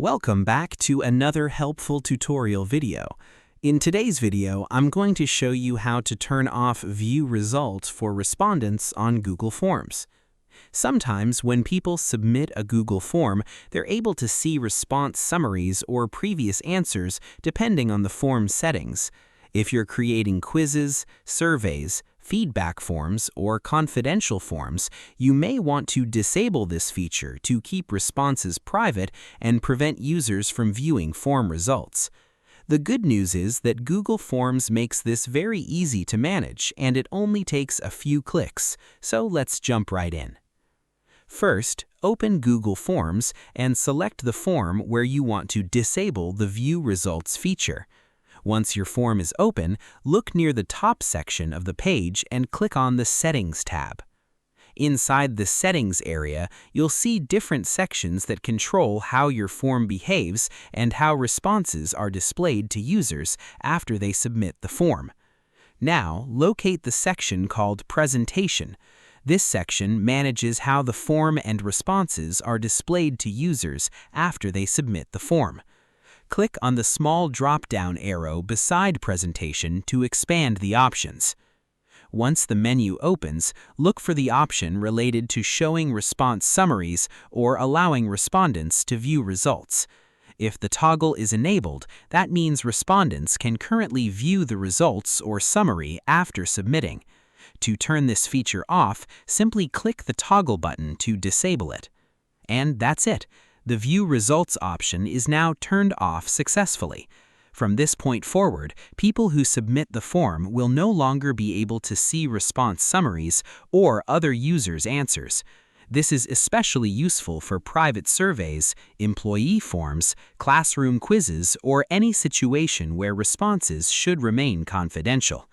Welcome back to another helpful tutorial video. In today's video, I'm going to show you how to turn off View Results for respondents on Google Forms. Sometimes when people submit a Google form, they're able to see response summaries or previous answers depending on the form settings. If you're creating quizzes, surveys, feedback forms, or confidential forms, you may want to disable this feature to keep responses private and prevent users from viewing form results. The good news is that Google Forms makes this very easy to manage, and it only takes a few clicks, so let's jump right in. First, open Google Forms and select the form where you want to disable the View Results feature. Once your form is open, look near the top section of the page and click on the Settings tab. Inside the Settings area, you'll see different sections that control how your form behaves and how responses are displayed to users after they submit the form. Now, locate the section called Presentation. This section manages how the form and responses are displayed to users after they submit the form. Click on the small drop-down arrow beside Presentation to expand the options. Once the menu opens, look for the option related to showing response summaries or allowing respondents to view results. If the toggle is enabled, that means respondents can currently view the results or summary after submitting. To turn this feature off, simply click the toggle button to disable it. And that's it. The View Results option is now turned off successfully. From this point forward, people who submit the form will no longer be able to see response summaries or other users' answers. This is especially useful for private surveys, employee forms, classroom quizzes, or any situation where responses should remain confidential.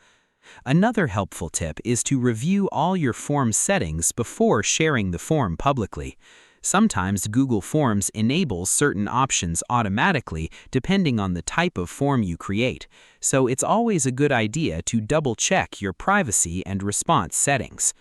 Another helpful tip is to review all your form settings before sharing the form publicly. Sometimes Google Forms enables certain options automatically depending on the type of form you create, so it's always a good idea to double-check your privacy and response settings.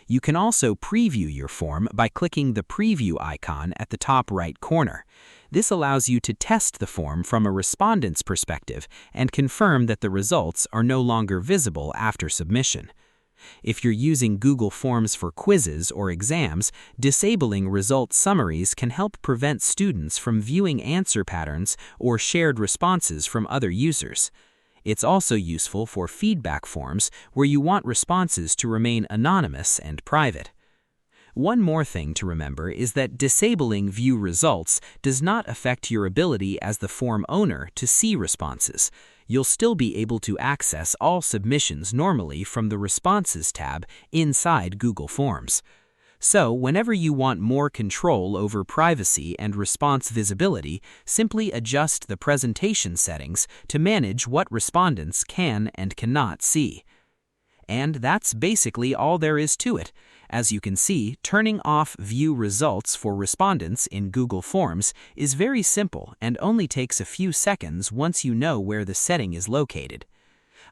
You can also preview your form by clicking the preview icon at the top right corner. This allows you to test the form from a respondent's perspective and confirm that the results are no longer visible after submission. If you're using Google Forms for quizzes or exams, disabling result summaries can help prevent students from viewing answer patterns or shared responses from other users. It's also useful for feedback forms where you want responses to remain anonymous and private. One more thing to remember is that disabling View Results does not affect your ability as the form owner to see responses. You'll still be able to access all submissions normally from the Responses tab inside Google Forms. So, whenever you want more control over privacy and response visibility, simply adjust the presentation settings to manage what respondents can and cannot see. And that's basically all there is to it. As you can see, turning off View Results for respondents in Google Forms is very simple and only takes a few seconds once you know where the setting is located.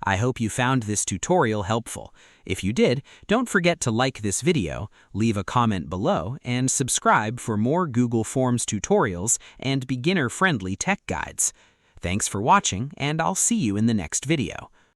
I hope you found this tutorial helpful. If you did, don't forget to like this video, leave a comment below, and subscribe for more Google Forms tutorials and beginner-friendly tech guides. Thanks for watching, and I'll see you in the next video.